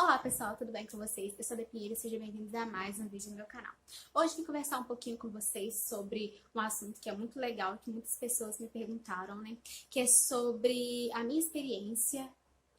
Olá pessoal, tudo bem com vocês? Eu sou a Bê Pinheiro e sejam bem-vindos a mais um vídeo no meu canal. Hoje eu vim conversar um pouquinho com vocês sobre um assunto que é muito legal, que muitas pessoas me perguntaram, né? Que é sobre a minha experiência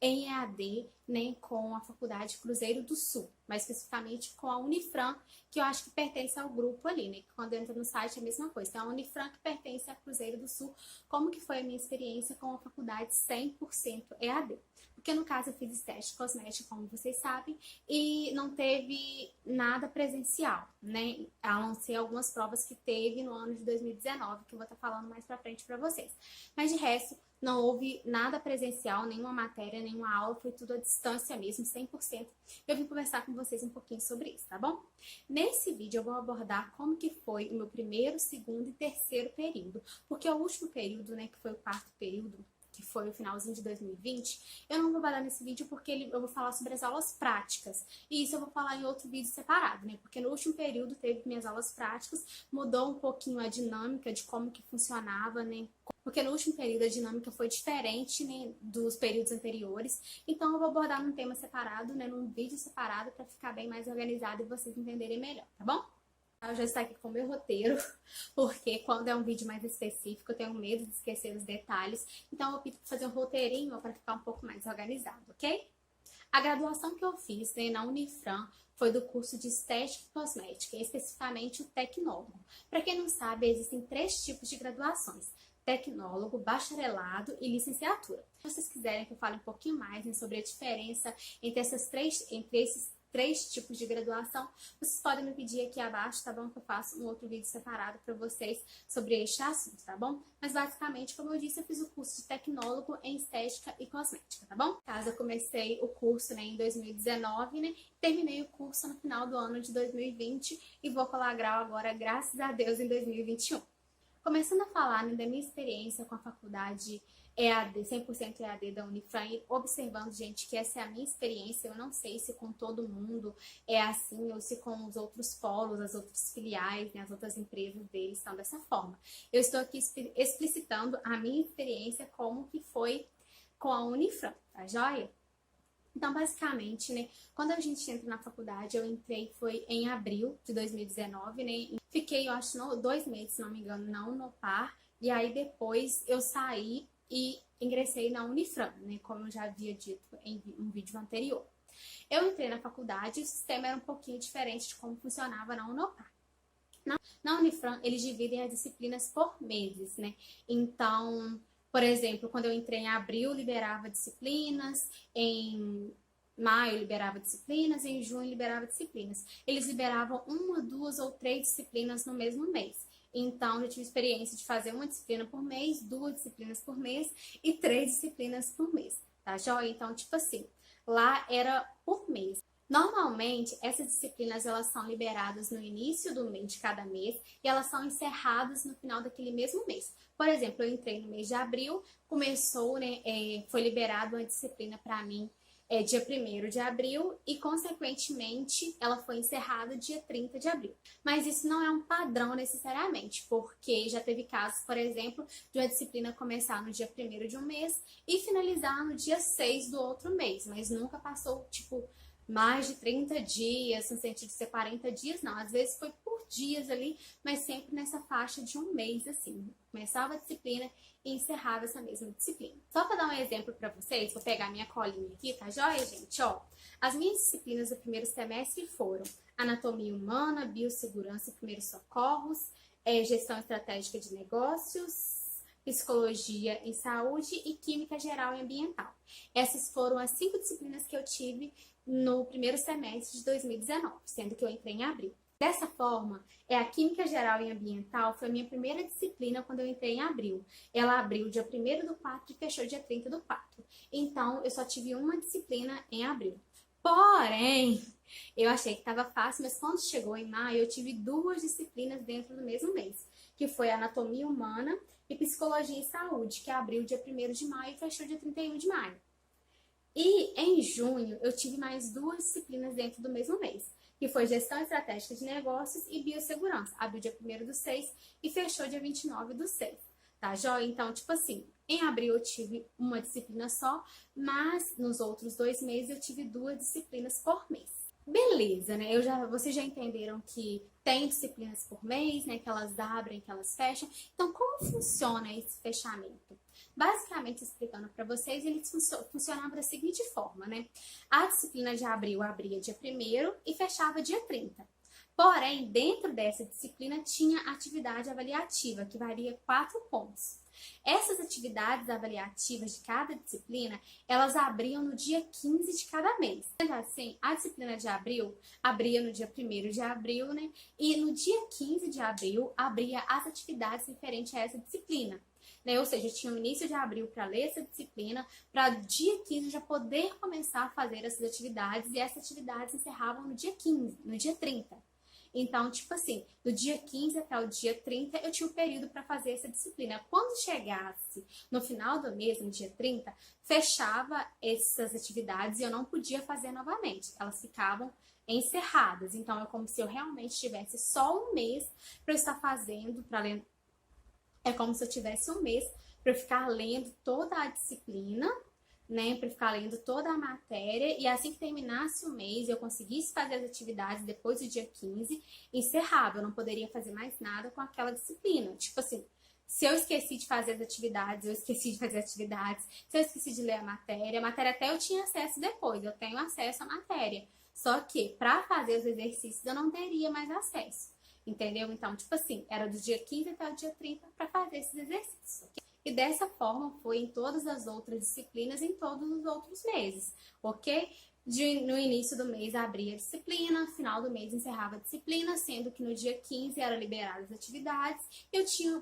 em EAD, né, com a Faculdade Cruzeiro do Sul, mais especificamente com a Unifran, que eu acho que pertence ao grupo ali, né? Que quando entra no site é a mesma coisa. Então, a Unifran que pertence a Cruzeiro do Sul. Como que foi a minha experiência com a faculdade 100% EAD? Porque no caso eu fiz estética cosmética, como vocês sabem, e não teve nada presencial, né? A não ser algumas provas que teve no ano de 2019, que eu vou estar falando mais pra frente pra vocês. Mas de resto, não houve nada presencial, nenhuma matéria, nenhuma aula, foi tudo à distância mesmo, 100%. Eu vim conversar com vocês um pouquinho sobre isso, tá bom? Nesse vídeo eu vou abordar como que foi o meu primeiro, segundo e terceiro período, porque o último período, né, que foi o quarto período, que foi o finalzinho de 2020, eu não vou falar nesse vídeo porque eu vou falar sobre as aulas práticas. E isso eu vou falar em outro vídeo separado, né? Porque no último período teve minhas aulas práticas, mudou um pouquinho a dinâmica de como que funcionava, né? Porque no último período a dinâmica foi diferente, né, dos períodos anteriores. Então eu vou abordar num tema separado, né, num vídeo separado para ficar bem mais organizado e vocês entenderem melhor, tá bom? Eu já estou aqui com o meu roteiro, porque quando é um vídeo mais específico, eu tenho medo de esquecer os detalhes. Então, eu opto por fazer um roteirinho para ficar um pouco mais organizado, ok? A graduação que eu fiz, né, na Unifran foi do curso de Estética e Cosmética, especificamente o tecnólogo. Para quem não sabe, existem 3 tipos de graduações: tecnólogo, bacharelado e licenciatura. Se vocês quiserem que eu fale um pouquinho mais, né, sobre a diferença entre esses três tipos de graduação, vocês podem me pedir aqui abaixo, tá bom? Que eu faço um outro vídeo separado para vocês sobre este assunto, tá bom? Mas basicamente, como eu disse, eu fiz o curso de tecnólogo em estética e cosmética, tá bom? No caso, eu comecei o curso, né, em 2019, né? Terminei o curso no final do ano de 2020 e vou colar grau agora, graças a Deus, em 2021. Começando a falar, né, da minha experiência com a faculdade EAD, 100% EAD da Unifran, e observando, gente, que essa é a minha experiência. Eu não sei se com todo mundo é assim ou se com os outros polos, as outras filiais, né, as outras empresas deles são dessa forma. Eu estou aqui explicitando a minha experiência como que foi com a Unifran, tá joia? Então, basicamente, né, quando a gente entra na faculdade, eu entrei, foi em abril de 2019, né, fiquei, eu acho, 2 meses, se não me engano, na Unopar, e aí depois eu saí e ingressei na Unifran, né, como eu já havia dito em um vídeo anterior. Eu entrei na faculdade e o sistema era um pouquinho diferente de como funcionava na Unopar. Na Unifran, eles dividem as disciplinas por meses, né, então... Por exemplo, quando eu entrei em abril, liberava disciplinas, em maio liberava disciplinas, em junho liberava disciplinas. Eles liberavam 1, 2 ou 3 disciplinas no mesmo mês. Então, eu tive experiência de fazer uma disciplina por mês, 2 disciplinas por mês e 3 disciplinas por mês, tá joia? Então, tipo assim, lá era por mês. Normalmente, essas disciplinas elas são liberadas no início do mês de cada mês e elas são encerradas no final daquele mesmo mês. Por exemplo, eu entrei no mês de abril, começou, né, foi liberada uma disciplina para mim dia 1º de abril e, consequentemente, ela foi encerrada dia 30 de abril. Mas isso não é um padrão necessariamente, porque já teve casos, por exemplo, de uma disciplina começar no dia 1º de um mês e finalizar no dia 6 do outro mês, mas nunca passou, tipo, mais de 30 dias, no sentido de ser 40 dias, não. Às vezes foi por dias ali, mas sempre nessa faixa de um mês, assim. Começava a disciplina e encerrava essa mesma disciplina. Só para dar um exemplo para vocês, vou pegar minha colinha aqui, tá joia, gente? Ó, as minhas disciplinas do primeiro semestre foram Anatomia Humana, Biossegurança e Primeiros Socorros, Gestão Estratégica de Negócios, Psicologia em Saúde e Química Geral e Ambiental. Essas foram as 5 disciplinas que eu tive no primeiro semestre de 2019, sendo que eu entrei em abril. Dessa forma, a Química Geral e Ambiental foi a minha primeira disciplina quando eu entrei em abril. Ela abriu dia 1º do 4 e fechou dia 30 do 4. Então, eu só tive uma disciplina em abril. Porém, eu achei que estava fácil, mas quando chegou em maio, eu tive 2 disciplinas dentro do mesmo mês, que foi Anatomia Humana e Psicologia e Saúde, que abriu dia 1º de maio e fechou dia 31 de maio. E em junho, eu tive mais 2 disciplinas dentro do mesmo mês, que foi Gestão Estratégica de Negócios e Biossegurança. Abriu dia 1º do 6 e fechou dia 29 do 6. Tá, joia? Então, tipo assim, Em abril eu tive uma disciplina só, mas nos outros 2 meses eu tive 2 disciplinas por mês. Beleza, né? Vocês já entenderam que tem disciplinas por mês, né? Que elas abrem, que elas fecham. Então, como funciona esse fechamento? Basicamente, explicando para vocês, eles funcionavam da seguinte forma, né? A disciplina de abril abria dia 1º e fechava dia 30. Porém, dentro dessa disciplina tinha atividade avaliativa, que varia 4 pontos. Essas atividades avaliativas de cada disciplina, elas abriam no dia 15 de cada mês. Sendo assim, a disciplina de abril abria no dia 1º de abril, né? E no dia 15 de abril, abria as atividades referentes a essa disciplina. Né? Ou seja, tinha o início de abril para ler essa disciplina, para dia 15 já poder começar a fazer essas atividades, e essas atividades encerravam no dia 15, no dia 30. Então, tipo assim, do dia 15 até o dia 30, eu tinha um período para fazer essa disciplina. Quando chegasse no final do mês, no dia 30, fechava essas atividades e eu não podia fazer novamente. Elas ficavam encerradas. Então, é como se eu realmente tivesse só um mês para eu estar fazendo, para ler. É como se eu tivesse um mês para eu ficar lendo toda a disciplina, né, para ficar lendo toda a matéria, e assim que terminasse o mês eu conseguisse fazer as atividades depois do dia 15, encerrava, eu não poderia fazer mais nada com aquela disciplina. Tipo assim, se eu esqueci de fazer as atividades, eu esqueci de fazer atividades, se eu esqueci de ler a matéria até eu tinha acesso depois, eu tenho acesso à matéria, só que para fazer os exercícios eu não teria mais acesso, entendeu? Então, tipo assim, era do dia 15 até o dia 30 para fazer esses exercícios, ok? E dessa forma foi em todas as outras disciplinas, em todos os outros meses, ok? No início do mês abria a disciplina, no final do mês encerrava a disciplina, sendo que no dia 15 era liberadas as atividades. Eu tinha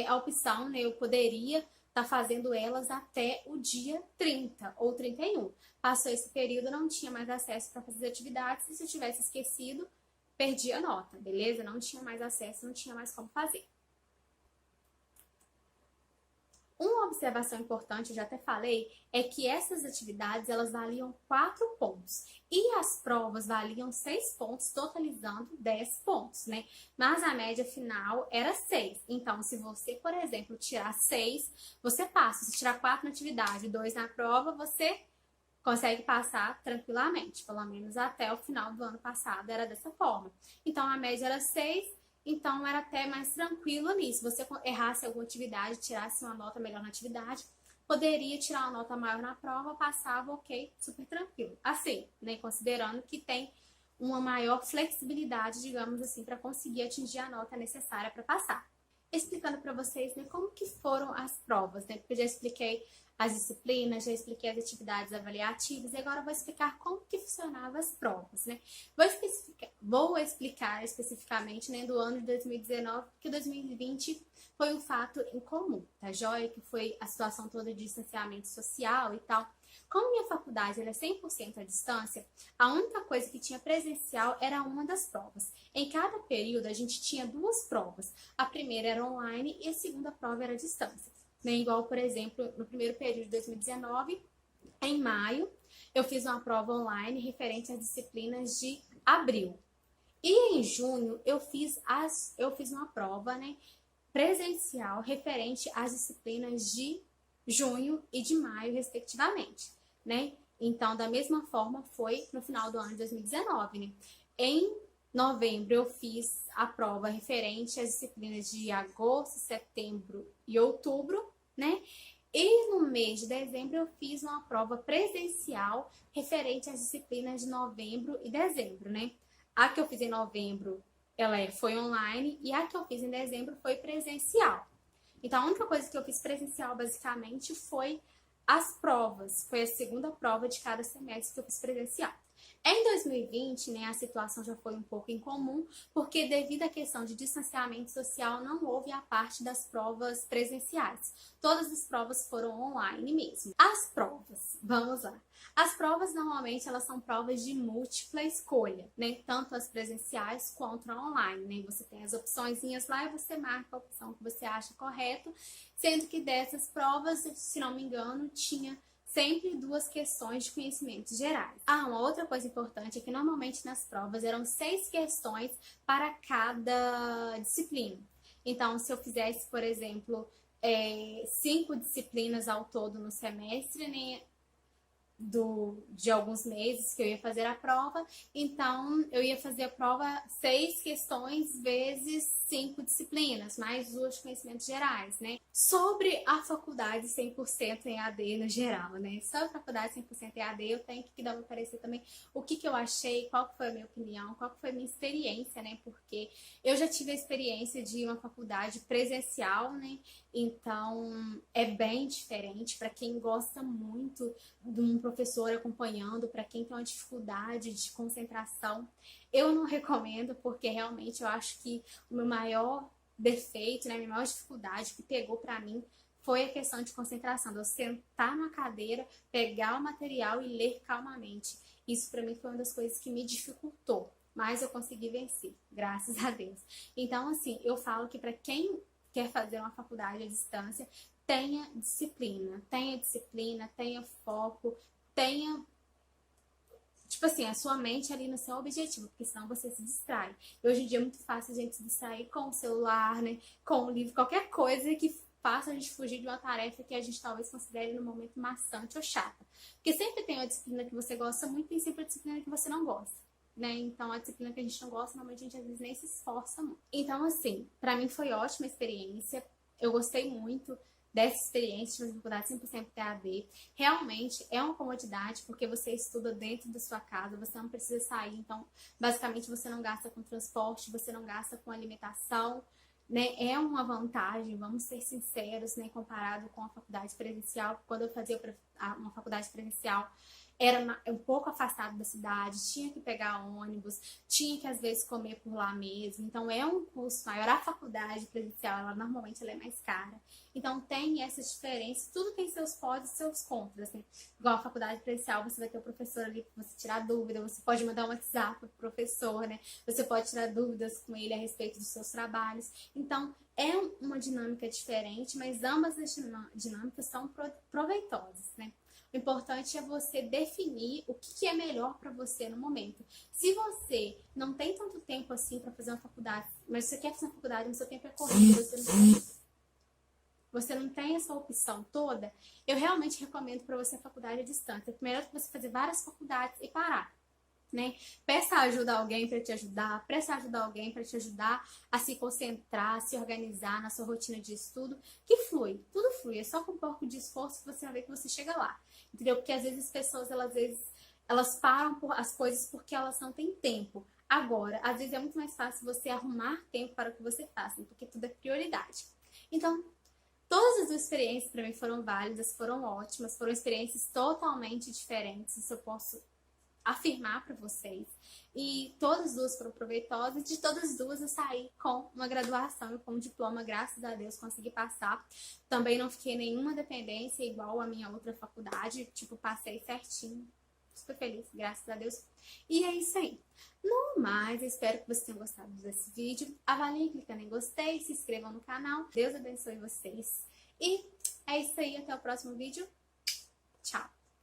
a opção, né, eu poderia estar fazendo elas até o dia 30 ou 31. Passou esse período, eu não tinha mais acesso para fazer atividades, e se eu tivesse esquecido, perdi a nota, beleza? Não tinha mais acesso, não tinha mais como fazer. Uma observação importante, eu já até falei, é que essas atividades elas valiam 4 pontos e as provas valiam 6 pontos, totalizando 10 pontos, né? Mas a média final era 6. Então, se você, por exemplo, tirar 6, você passa. Se tirar 4 na atividade e 2 na prova, você consegue passar tranquilamente. Pelo menos até o final do ano passado era dessa forma. Então, a média era 6. Então, era até mais tranquilo ali. Se você errasse alguma atividade, tirasse uma nota melhor na atividade, poderia tirar uma nota maior na prova, passava, ok, super tranquilo. Assim, né, considerando que tem uma maior flexibilidade, digamos assim, para conseguir atingir a nota necessária para passar. Explicando para vocês, né, como que foram as provas, né, porque eu já expliquei as disciplinas, já expliquei as atividades avaliativas e agora eu vou explicar como que funcionavam as provas, né? Vou explicar especificamente, né, do ano de 2019, porque 2020 foi um fato incomum, tá joia? Que foi a situação toda de distanciamento social e tal. Como minha faculdade era 100% à distância, a única coisa que tinha presencial era uma das provas. Em cada período a gente tinha 2 provas. A primeira era online e a segunda prova era à distância. Né? Igual, por exemplo, no primeiro período de 2019, em maio, eu fiz uma prova online referente às disciplinas de abril. E em junho, eu fiz uma prova, né, presencial referente às disciplinas de junho e de maio, respectivamente. Né? Então, da mesma forma, foi no final do ano de 2019. Né? Em novembro, eu fiz a prova referente às disciplinas de agosto, setembro e outubro, né? E no mês de dezembro, eu fiz uma prova presencial referente às disciplinas de novembro e dezembro, né? A que eu fiz em novembro, foi online, e a que eu fiz em dezembro foi presencial. Então, a única coisa que eu fiz presencial, basicamente, foi as provas. Foi a segunda prova de cada semestre que eu fiz presencial. Em 2020, né, a situação já foi um pouco incomum, porque devido à questão de distanciamento social, não houve a parte das provas presenciais. Todas as provas foram online mesmo. As provas, vamos lá. As provas, normalmente, elas são provas de múltipla escolha, né? Tanto as presenciais quanto a online, né? Você tem as opçõezinhas lá e você marca a opção que você acha correto, sendo que dessas provas, se não me engano, tinha sempre 2 questões de conhecimentos gerais. Uma outra coisa importante é que normalmente nas provas eram 6 questões para cada disciplina. Então, se eu fizesse, por exemplo, 5 disciplinas ao todo no semestre, né? De alguns meses que eu ia fazer a prova, então eu ia fazer a prova 6 questões vezes 5 disciplinas, mais 2 de conhecimentos gerais, né? Sobre a faculdade 100% em AD no geral, né? Sobre a faculdade 100% em AD, eu tenho que dar uma parecer também o que eu achei, qual foi a minha opinião, qual foi a minha experiência, né? Porque eu já tive a experiência de uma faculdade presencial, né? Então é bem diferente para quem gosta muito de um professor acompanhando, para quem tem uma dificuldade de concentração. Eu não recomendo, porque realmente eu acho que o meu maior defeito, né, a minha maior dificuldade que pegou para mim foi a questão de concentração, de eu sentar na cadeira, pegar o material e ler calmamente. Isso para mim foi uma das coisas que me dificultou, mas eu consegui vencer, graças a Deus. Então, assim, eu falo que para quem quer fazer uma faculdade à distância, tenha disciplina, tenha foco, tenha, tipo assim, a sua mente ali no seu objetivo, porque senão você se distrai. E hoje em dia é muito fácil a gente se distrair com o celular, né, com o livro, qualquer coisa que faça a gente fugir de uma tarefa que a gente talvez considere no momento maçante ou chata. Porque sempre tem uma disciplina que você gosta muito e sempre a disciplina que você não gosta. Né? Então, a disciplina que a gente não gosta, normalmente a gente às vezes nem se esforça muito. Então, assim, pra mim foi ótima experiência. Eu gostei muito dessa experiência de faculdade 100% EAD. Realmente é uma comodidade, porque você estuda dentro da sua casa, você não precisa sair. Então, basicamente, você não gasta com transporte, você não gasta com alimentação. Né? É uma vantagem, vamos ser sinceros, né? Comparado com a faculdade presencial. Quando eu fazia uma faculdade presencial, era um pouco afastado da cidade, tinha que pegar ônibus, tinha que às vezes comer por lá mesmo, então é um custo maior. A faculdade presencial, normalmente ela é mais cara, então tem essas diferenças, tudo tem seus pós e seus contras, assim. Igual a faculdade presencial, você vai ter o professor ali para você tirar dúvida, você pode mandar um WhatsApp pro professor, né? Você pode tirar dúvidas com ele a respeito dos seus trabalhos, então é uma dinâmica diferente, mas ambas as dinâmicas são proveitosas, né? O importante é você definir o que é melhor para você no momento. Se você não tem tanto tempo assim para fazer uma faculdade, mas você quer fazer uma faculdade, mas seu tempo é corrido, você não tem essa opção toda, eu realmente recomendo para você a faculdade à distância. Primeiro é você fazer várias faculdades e parar. Né? Peça ajuda a alguém para te ajudar, peça ajuda a alguém para te ajudar a se concentrar, a se organizar na sua rotina de estudo, que flui, tudo flui, é só com um pouco de esforço que você vai ver que você chega lá, entendeu? Porque às vezes as pessoas, elas param as coisas porque elas não têm tempo. Agora, às vezes é muito mais fácil você arrumar tempo para o que você faça, porque tudo é prioridade. Então, todas as duas experiências para mim foram válidas, foram ótimas, foram experiências totalmente diferentes, isso eu posso afirmar para vocês. E todas as duas foram proveitosas. De todas as duas eu saí com uma graduação e com um diploma, graças a Deus consegui passar. Também não fiquei nenhuma dependência igual a minha outra faculdade, tipo, passei certinho. Super feliz, graças a Deus. E é isso aí. No mais, eu espero que vocês tenham gostado desse vídeo. Avaliem clicando em gostei, se inscrevam no canal. Deus abençoe vocês. E é isso aí, até o próximo vídeo. Tchau!